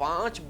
5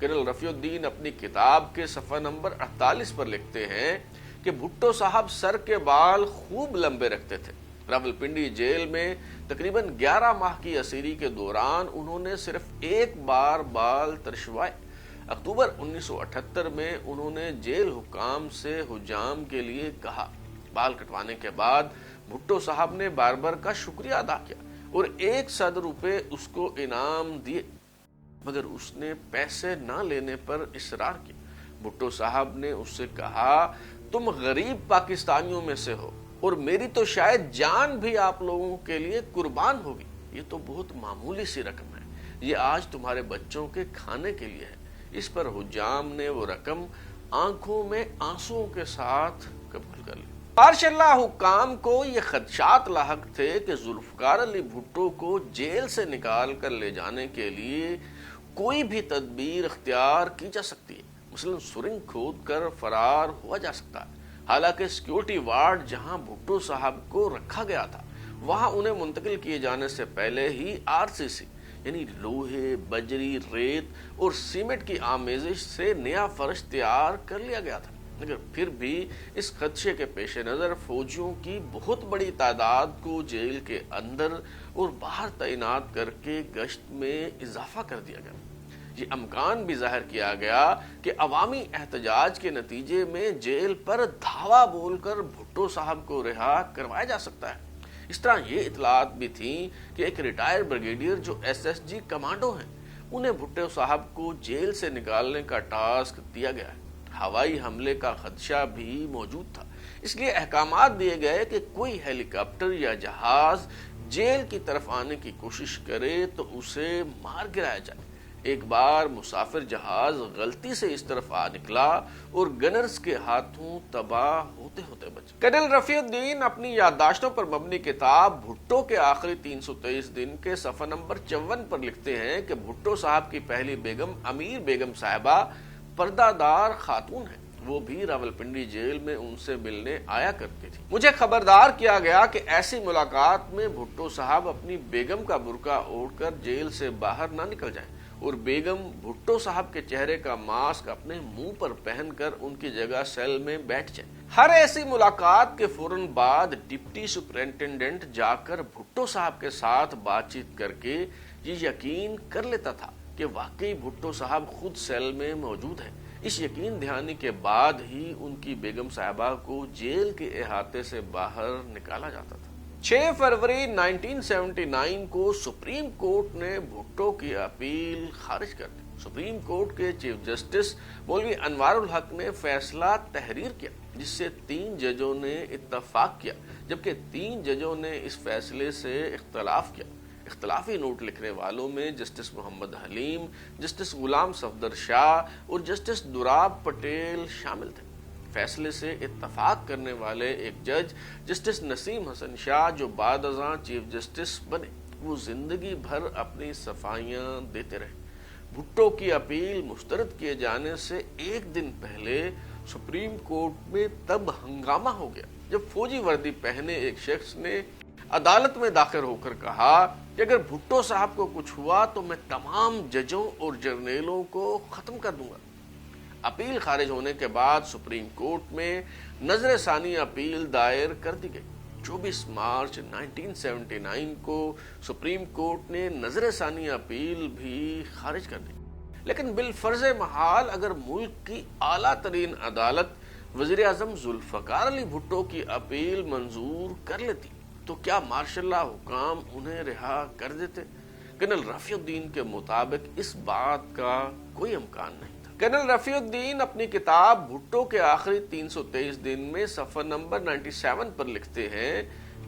colonel Rafi الدین اپنی کتاب کے صفحہ نمبر 48 پر لکھتے ہیں کہ بھٹو صاحب سر کے بال خوب لمبے رکھتے تھے۔ راولپنڈی جیل میں تقریباً 11 ماہ کی اسیری کے دوران انہوں نے صرف ایک بار بال ترشوائے۔ اکتوبر 1978 میں انہوں نے جیل حکام سے حجام کے لیے کہا۔ بال کٹوانے کے بعد بھٹو صاحب نے باربر کا شکریہ ادا کیا اور 100 روپے اس کو انعام دیے، مگر اس نے پیسے نہ لینے پر اصرار کیا۔ بھٹو صاحب نے اس سے کہا، تم غریب پاکستانیوں میں سے ہو اور میری تو شاید جان بھی آپ لوگوں کے لیے قربان ہوگی، یہ تو بہت معمولی سی رقم ہے، یہ آج تمہارے بچوں کے کھانے کے لیے ہے۔ اس پر حجام نے وہ رقم آنکھوں میں آنسوؤں کے ساتھ قبول کر لی۔ ماشاء اللہ حکام کو یہ خدشات لاحق تھے کہ ذوالفقار علی بھٹو کو جیل سے نکال کر لے جانے کے لیے کوئی بھی تدبیر اختیار کی جا سکتی ہے، مثلا سرنگ کھود کر فرار ہوا جا سکتا ہے۔ حالانکہ سیکیورٹی وارڈ جہاں بھٹو صاحب کو رکھا گیا تھا وہاں انہیں منتقل کیے جانے سے پہلے ہی RCC یعنی لوہے، بجری، ریت اور سیمنٹ کی آمیزش سے نیا فرش تیار کر لیا گیا تھا، مگر پھر بھی اس خدشے کے پیش نظر فوجیوں کی بہت بڑی تعداد کو جیل کے اندر اور باہر تعینات کر کے گشت میں اضافہ کر دیا گیا۔ یہ امکان بھی ظاہر کیا گیا کہ عوامی احتجاج کے نتیجے میں جیل پر دھاوا بول کر بھٹو صاحب کو رہا کروایا جا سکتا ہے۔ اس طرح یہ اطلاعات بھی تھیں کہ ایک ریٹائر بریگیڈیئر جو SSG کمانڈو ہیں، انہیں بھٹو صاحب کو جیل سے نکالنے کا ٹاسک دیا گیا ہے۔ ہوائی حملے کا خدشہ بھی موجود تھا، اس لیے احکامات دیے گئے کہ کوئی ہیلی کاپٹر یا جہاز جیل کی طرف آنے کی کوشش کرے تو اسے مار گرایا جائے۔ ایک بار مسافر جہاز غلطی سے اس طرف آ نکلا اور گنرز کے ہاتھوں تباہ ہوتے ہوتے بچ گیا۔ کرنل رفیع الدین اپنی یادداشتوں پر مبنی کتاب بھٹو کے آخری 323 دن کے صفحہ نمبر 54 پر لکھتے ہیں کہ بھٹو صاحب کی پہلی بیگم امیر بیگم صاحبہ پردہ دار خاتون ہیں، وہ بھی راولپنڈی جیل میں ان سے ملنے آیا کرتی تھی۔ مجھے خبردار کیا گیا کہ ایسی ملاقات میں بھٹو صاحب اپنی بیگم کا برقع اوڑھ کر جیل سے باہر نہ نکل جائیں اور بیگم بھٹو صاحب کے چہرے کا ماسک اپنے منہ پر پہن کر ان کی جگہ سیل میں بیٹھ جائے۔ ہر ایسی ملاقات کے فوراً بعد ڈپٹی سپرنٹینڈنٹ جا کر بھٹو صاحب کے ساتھ بات چیت کر کے یہ یقین کر لیتا تھا کہ واقعی بھٹو صاحب خود سیل میں موجود ہیں۔ اس یقین دہانی کے بعد ہی ان کی بیگم صاحبہ کو جیل کے احاطے سے باہر نکالا جاتا تھا۔ 6 فروری 1979 کو سپریم کورٹ نے بھٹو کی اپیل خارج کر دی۔ سپریم کورٹ کے چیف جسٹس مولوی انوار الحق نے فیصلہ تحریر کیا، جس سے 3 ججوں نے اتفاق کیا، جبکہ 3 ججوں نے اس فیصلے سے اختلاف کیا۔ اختلافی نوٹ لکھنے والوں میں جسٹس محمد حلیم، جسٹس غلام صفدر شاہ اور جسٹس دراب پٹیل شامل تھے۔ فیصلے سے اتفاق کرنے والے ایک جج جسٹس نسیم حسن شاہ جو بعد ازاں چیف جسٹس بنے، وہ زندگی بھر اپنی صفائیاں دیتے رہے۔ بھٹو کی اپیل مسترد کیے جانے سے ایک دن پہلے سپریم کورٹ میں تب ہنگامہ ہو گیا جب فوجی وردی پہنے ایک شخص نے عدالت میں داخل ہو کر کہا کہ اگر بھٹو صاحب کو کچھ ہوا تو میں تمام ججوں اور جرنیلوں کو ختم کر دوں گا۔ اپیل خارج ہونے کے بعد سپریم کورٹ میں نظر ثانی اپیل دائر کر دی گئی۔ 24 مارچ 1979 کو سپریم کورٹ نے نظر ثانی اپیل بھی خارج کر دی، لیکن بالفرض محال اگر ملک کی اعلیٰ ترین عدالت وزیر اعظم ذوالفقار علی بھٹو کی اپیل منظور کر لیتی تو کیا مارشل لا حکام انہیں رہا کر دیتے؟ کرنل رفیع الدین کے مطابق اس بات کا کوئی امکان نہیں تھا۔ کرنل رفیع الدین اپنی کتاب بھٹو کے آخری 323 دن میں صفحہ نمبر 97 پر لکھتے ہیں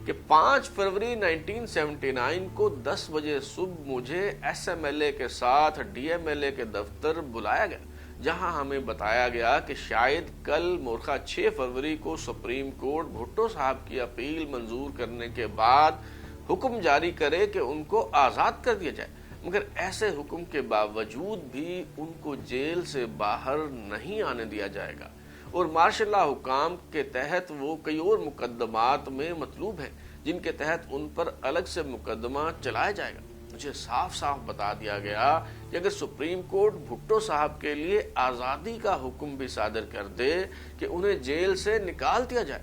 کہ 5 فروری 1979 کو 10 بجے صبح مجھے SMLA کے ساتھ DMLA کے دفتر بلایا گیا، جہاں ہمیں بتایا گیا کہ شاید کل مورخہ 6 فروری کو سپریم کورٹ بھٹو صاحب کی اپیل منظور کرنے کے بعد حکم جاری کرے کہ ان کو آزاد کر دیا جائے، مگر ایسے حکم کے باوجود بھی ان کو جیل سے باہر نہیں آنے دیا جائے گا، اور مارشل لا حکام کے تحت وہ کئی اور مقدمات میں مطلوب ہیں جن کے تحت ان پر الگ سے مقدمہ چلایا جائے گا۔ مجھے صاف صاف بتا دیا گیا کہ اگر سپریم کورٹ بھٹو صاحب کے لیے آزادی کا حکم بھی صادر کر دے کہ انہیں جیل سے نکال دیا جائے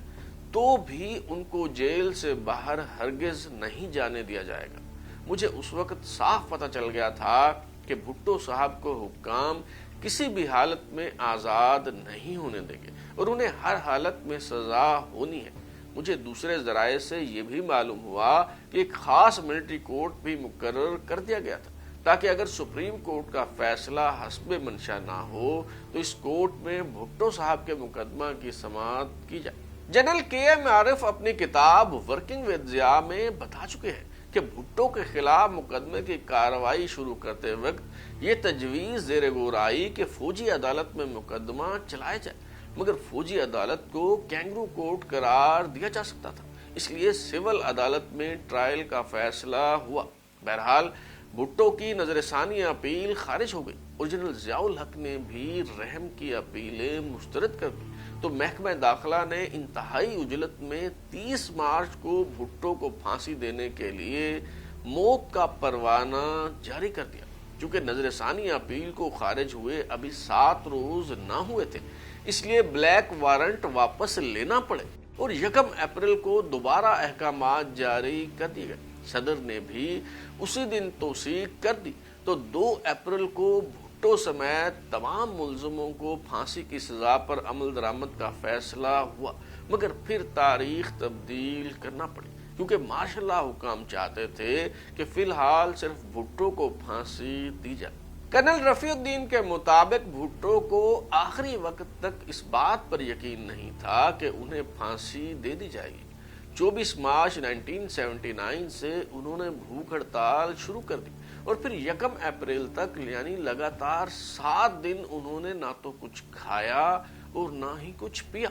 تو بھی ان کو جیل سے باہر ہرگز نہیں جانے دیا جائے گا۔ مجھے اس وقت صاف پتہ چل گیا تھا کہ بھٹو صاحب کو حکام کسی بھی حالت میں آزاد نہیں ہونے دیں گے اور انہیں ہر حالت میں سزا ہونی ہے۔ مجھے دوسرے ذرائع سے یہ بھی معلوم ہوا کہ ایک خاص ملٹری کورٹ بھی مقرر کر دیا گیا تھا تاکہ اگر سپریم کورٹ کا فیصلہ حسب منشا نہ ہو تو اس کورٹ میں بھٹو صاحب کے مقدمہ کی سماعت کی جائے۔ جنرل کے ایم عارف اپنی کتاب ورکنگ ود ضیاء میں بتا چکے ہیں کہ بھٹو کے خلاف مقدمے کی کارروائی شروع کرتے وقت یہ تجویز زیر غور آئی کہ فوجی عدالت میں مقدمہ چلایا جائے، مگر فوجی عدالت کو کینگرو کورٹ قرار دیا جا سکتا تھا، اس لیے سول عدالت میں ٹرائل کا فیصلہ ہوا۔ بہرحال بھٹو کی نظر ثانی اپیل خارج ہو گئی اور جنرل ضیاء الحق نے بھی رحم کی اپیلیں مسترد کر دی تو محکمہ داخلہ نے انتہائی عجلت میں 30 مارچ کو بھٹو کو پھانسی دینے کے لیے موت کا پروانہ جاری کر دیا۔ چونکہ نظر ثانی اپیل کو خارج ہوئے ابھی 7 روز نہ ہوئے تھے، اس لیے بلیک وارنٹ واپس لینا پڑے اور 1 اپریل کو دوبارہ احکامات جاری کر دیے گئے۔ صدر نے بھی اسی دن توثیق کر دی تو 2 اپریل کو بھٹو سمیت تمام ملزموں کو پھانسی کی سزا پر عمل درآمد کا فیصلہ ہوا، مگر پھر تاریخ تبدیل کرنا پڑی کیونکہ ماشاء اللہ حکام چاہتے تھے کہ فی الحال صرف بھٹو کو پھانسی دی جائے۔ کرنل رفیع الدین کے مطابق بھٹو کو آخری وقت تک اس بات پر یقین نہیں تھا کہ انہیں پھانسی دے دی جائے گی۔ 24 مارچ 1979 سے انہوں نے بھوک ہڑتال شروع کر دی اور پھر 1 اپریل تک یعنی لگاتار 7 دن انہوں نے نہ تو کچھ کھایا اور نہ ہی کچھ پیا۔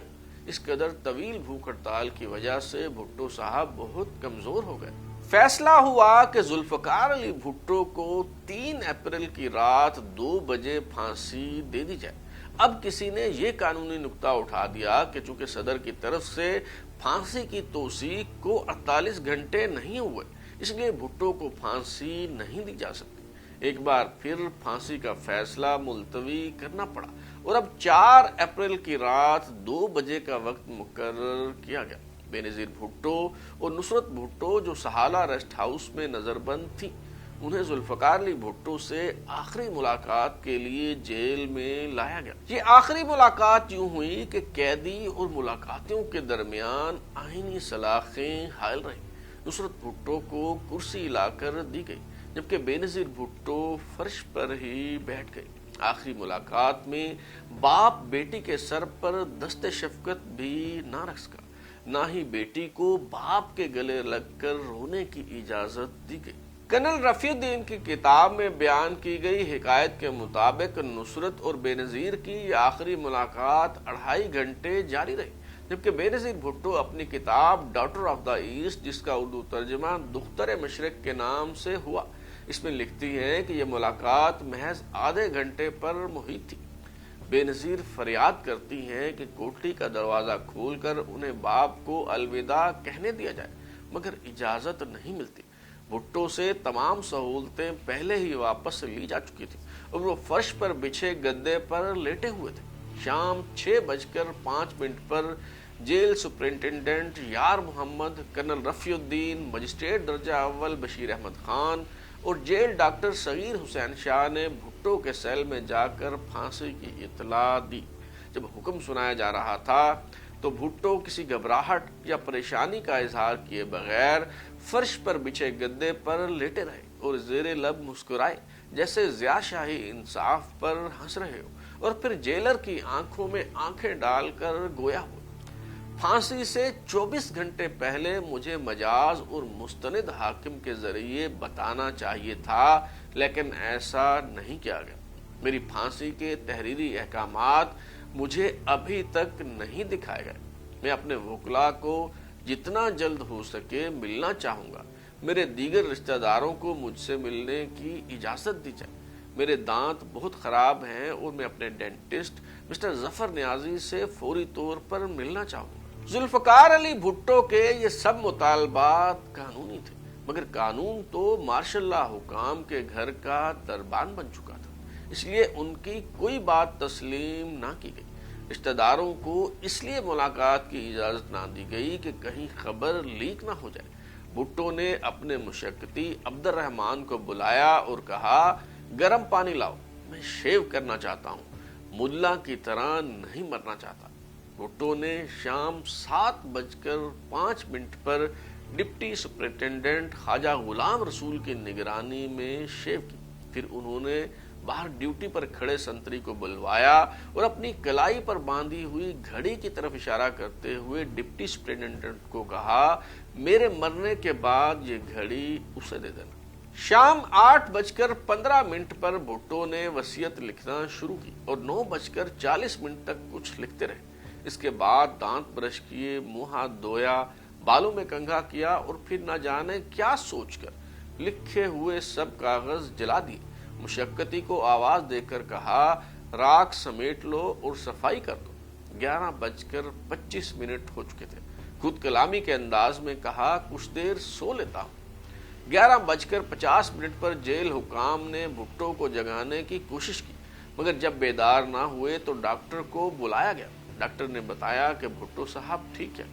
اس قدر طویل بھوک ہڑتال کی وجہ سے بھٹو صاحب بہت کمزور ہو گئے۔ فیصلہ ہوا کہ ذوالفقار علی بھٹو کو 3 اپریل کی رات 2 بجے پھانسی دے دی جائے۔ اب کسی نے یہ قانونی نکتہ اٹھا دیا کہ چونکہ صدر کی طرف سے پھانسی کی توثیق کو 48 گھنٹے نہیں ہوئے اس لیے بھٹو کو پھانسی نہیں دی جا سکتی۔ ایک بار پھر پھانسی کا فیصلہ ملتوی کرنا پڑا اور اب 4 اپریل کی رات 2 بجے کا وقت مقرر کیا گیا۔ بے نظیر بھٹو اور نصرت بھٹو جو سہالہ ریسٹ ہاؤس میں نظر بند تھی، انہیں ذوالفقار علی بھٹو سے آخری ملاقات کے لیے جیل میں لایا گیا۔ یہ آخری ملاقات یوں ہوئی کہ قیدی اور ملاقاتیوں کے درمیان آئینی سلاخیں حائل رہیں۔ نصرت بھٹو کو کرسی لا کر دی گئی جبکہ بے نظیر بھٹو فرش پر ہی بیٹھ گئی۔ آخری ملاقات میں باپ بیٹی کے سر پر دست شفقت بھی نہ رکھ سکا، نہ ہی بیٹی کو باپ کے گلے لگ کر رونے کی اجازت دی گئی۔ کرنل رفیع الدین کی کتاب میں بیان کی گئی حکایت کے مطابق نصرت اور بے نظیر کی یہ آخری ملاقات 2.5 گھنٹے جاری رہی، جبکہ بے نظیر بھٹو اپنی کتاب ڈاٹر آف دا ایسٹ جس کا اردو ترجمہ دختر مشرق کے نام سے ہوا، اس میں لکھتی ہیں کہ یہ ملاقات محض آدھے گھنٹے پر محیط تھی۔ بے نظیر فریاد کرتی ہیں کہ کوٹلی کا دروازہ کھول کر انہیں باپ کو الوداع کہنے دیا جائے، مگر اجازت نہیں ملتی۔ بھٹو سے تمام سہولتیں پہلے ہی واپس لی جا چکی تھی اور وہ فرش پر بچھے گدے پر لیٹے ہوئے تھے۔ شام 6:05 پر جیل سپرنٹنڈنٹ یار محمد، کرنل رفیع الدین، مجسٹریٹ درجہ اول بشیر احمد خان اور جیل ڈاکٹر صغیر حسین شاہ نے بھٹو کے سیل میں جا کر پھانسی کی اطلاع دی۔ جب حکم سنایا جا رہا تھا تو بھٹو کسی گھبراہٹ یا پریشانی کا اظہار کیے بغیر فرش پر بچھے گدے پر لیٹے رہے اور زیر لب مسکرائے جیسے ضیاء شاہی انصاف پر ہنس رہے ہو، اور پھر جیلر کی آنکھوں میں آنکھیں ڈال کر گویا ہو، پھانسی سے 24 گھنٹے پہلے مجھے مجاز اور مستند حاکم کے ذریعے بتانا چاہیے تھا، لیکن ایسا نہیں کیا گیا۔ میری پھانسی کے تحریری احکامات مجھے ابھی تک نہیں دکھائے گئے۔ میں اپنے وکلاء کو جتنا جلد ہو سکے ملنا چاہوں گا۔ میرے دیگر رشتہ داروں کو مجھ سے ملنے کی اجازت دی جائے۔ میرے دانت بہت خراب ہیں اور میں اپنے ڈینٹسٹ مسٹر ظفر نیازی سے فوری طور پر ملنا چاہوں گا۔ ذوالفقار علی بھٹو کے یہ سب مطالبات قانونی تھے، مگر قانون تو مارشل لا حکام کے گھر کا دربان بن چکا تھا، اس لیے ان کی کوئی بات تسلیم نہ کی گئی۔ رشتہ داروں کو اس لیے ملاقات کی اجازت نہ دی گئی کہ کہیں خبر لیک نہ ہو جائے۔ بھٹو نے اپنے مشقتی عبد الرحمان کو بلایا اور کہا، گرم پانی لاؤ، میں شیو کرنا چاہتا ہوں، ملا کی طرح نہیں مرنا چاہتا۔ بھٹو نے شام 7:05 پر ڈپٹی سپرنٹینڈنٹ خواجہ غلام رسول کی نگرانی میں شیو کی۔ پھر انہوں نے باہر ڈیوٹی پر کھڑے سنتری کو بلوایا اور اپنی کلائی پر باندھی ہوئی گھڑی کی طرف اشارہ کرتے ہوئے ڈپٹی سپرنٹینڈنٹ کو کہا، میرے مرنے کے بعد یہ گھڑی اسے دے دینا۔ شام 8:15 پر بھٹو نے وصیت لکھنا شروع کی اور 9:40 تک کچھ لکھتے رہے۔ اس کے بعد دانت برش کیے، منہ ہاتھ دھویا، بالوں میں کنگھا کیا اور پھر نہ جانے کیا سوچ کر لکھے ہوئے سب کاغذ جلا دیے۔ مشقتی کو آواز دے کر کہا، راکھ سمیٹ لو اور صفائی کر دو۔ 11:25 ہو چکے تھے۔ خود کلامی کے انداز میں کہا، کچھ دیر سو لیتا ہوں۔ 11:50 پر جیل حکام نے بھٹو کو جگانے کی کوشش کی، مگر جب بیدار نہ ہوئے تو ڈاکٹر کو بلایا گیا۔ ڈاکٹر نے بتایا کہ بھٹو صاحب ٹھیک ہے۔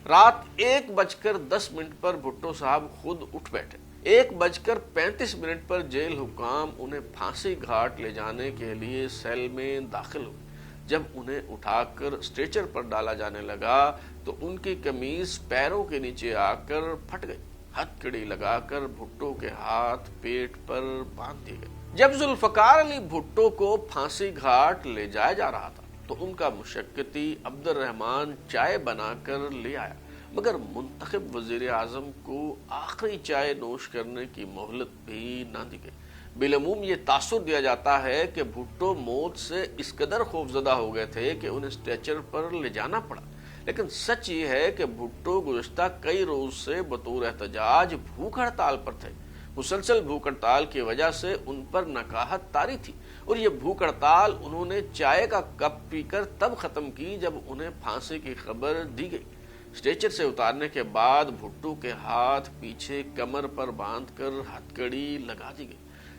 رات 1:10 پر بھٹو صاحب خود اٹھ بیٹھے۔ 1:35 پر جیل حکام انہیں پھانسی گھاٹ لے جانے کے لیے سیل میں داخل ہوئے۔ جب انہیں اٹھا کر اسٹریچر پر ڈالا جانے لگا تو ان کی قمیض پیروں کے نیچے آ کر پھٹ گئی۔ ہتھ کڑی لگا کر بھٹو کے ہاتھ پیٹ پر باندھ دیے گئے۔ جب ذوالفقار علی بھٹو کو پھانسی گھاٹ لے جایا جا رہا تھا تو ان کا مشقتی عبد الرحمان چائے بنا کر لے آیا، مگر منتخب وزیر اعظم کو آخری چائے نوش کرنے کی مہلت بھی نہ دی گئی۔ بالعموم یہ تاثر دیا جاتا ہے کہ بھٹو موت سے اس قدر خوفزدہ ہو گئے تھے کہ انہیں اسٹریچر پر لے جانا پڑا، لیکن سچ یہ ہے کہ بھٹو گزشتہ کئی روز سے بطور احتجاج بھوک ہڑتال پر تھے۔ مسلسل بھوک ہڑتال کی وجہ سے ان پر نکاہت طاری تھی، اور یہ بھوک ہڑتال انہوں نے چائے کا کپ پی کر تب ختم کی جب انہیں پھانسی کی خبر دی گئی۔ اسٹریچر سے اتارنے کے بعد بھٹو کے ہاتھ پیچھے کمر پر باندھ کر ہتھکڑی لگا دی گئی۔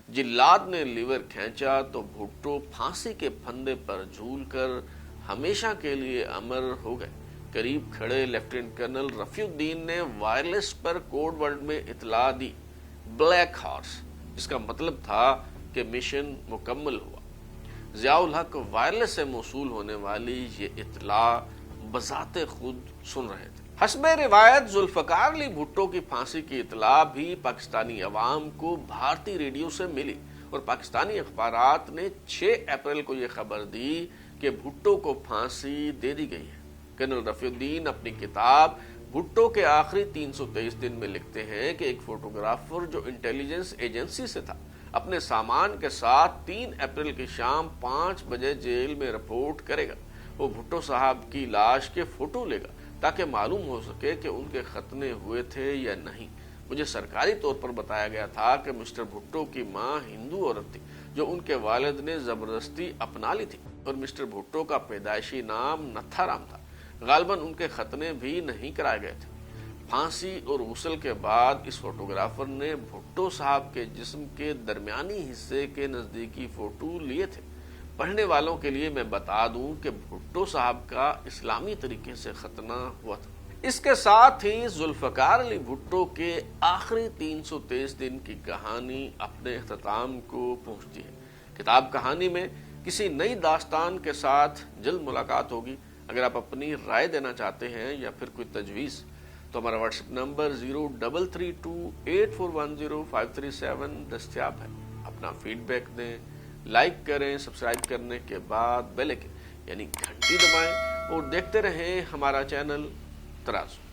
جلاد نے لیور کھینچا تو بھٹو پھانسی کے پھندے پر جھول کر ہمیشہ کے لیے امر ہو گئے۔ قریب کھڑے لیفٹیننٹ کرنل رفیع الدین نے وائرلیس پر کوڈ ورڈ میں اطلاع دی، بلیک ہارس، جس کا مطلب تھا کہ مشن مکمل ہوا۔ ضیاء الحق وائرلیس سے موصول ہونے والی یہ اطلاع بذات خود سن رہے تھے۔ حسب روایت ذوالفقار علی بھٹو کی پھانسی کی اطلاع بھی پاکستانی عوام کو بھارتی ریڈیو سے ملی، اور پاکستانی اخبارات نے 6 اپریل کو یہ خبر دی کہ بھٹو کو پھانسی دے دی گئی ہے۔ کرنل رفیع الدین اپنی کتاب بھٹو کے آخری 323 دن میں لکھتے ہیں کہ ایک فوٹوگرافر جو انٹیلیجنس ایجنسی سے تھا، اپنے سامان کے ساتھ 3 اپریل کی شام 5 بجے جیل میں رپورٹ کرے گا۔ وہ بھٹو صاحب کی لاش کے فوٹو لے گا تاکہ معلوم ہو سکے کہ ان کے ختنے ہوئے تھے یا نہیں۔ مجھے سرکاری طور پر بتایا گیا تھا کہ مسٹر بھٹو کی ماں ہندو عورت تھی جو ان کے والد نے زبردستی اپنا لی تھی، اور مسٹر بھٹو کا پیدائشی نام نتھا رام تھا۔ غالباً ان کے ختنے بھی نہیں کرائے گئے تھے۔ پھانسی اور غسل کے بعد اس فوٹوگرافر نے بھٹو صاحب کے جسم کے درمیانی حصے کے نزدیکی فوٹو لیے تھے۔ پڑھنے والوں کے لیے میں بتا دوں کہ بھٹو صاحب کا اسلامی طریقے سے ختنہ ہوا تھا۔ اس کے ساتھ ہی ذوالفقار علی بھٹو کے آخری 323 دن کی کہانی اپنے اختتام کو پہنچتی ہے۔ کتاب کہانی میں کسی نئی داستان کے ساتھ جلد ملاقات ہوگی۔ اگر آپ اپنی رائے دینا چاہتے ہیں یا پھر کوئی تجویز تو ہمارا واٹس ایپ نمبر 033284105537 دستیاب ہے۔ اپنا فیڈ بیک دیں، لائک کریں، سبسکرائب کرنے کے بعد بیل آئکن یعنی گھنٹی دبائیں اور دیکھتے رہیں ہمارا چینل ترازو۔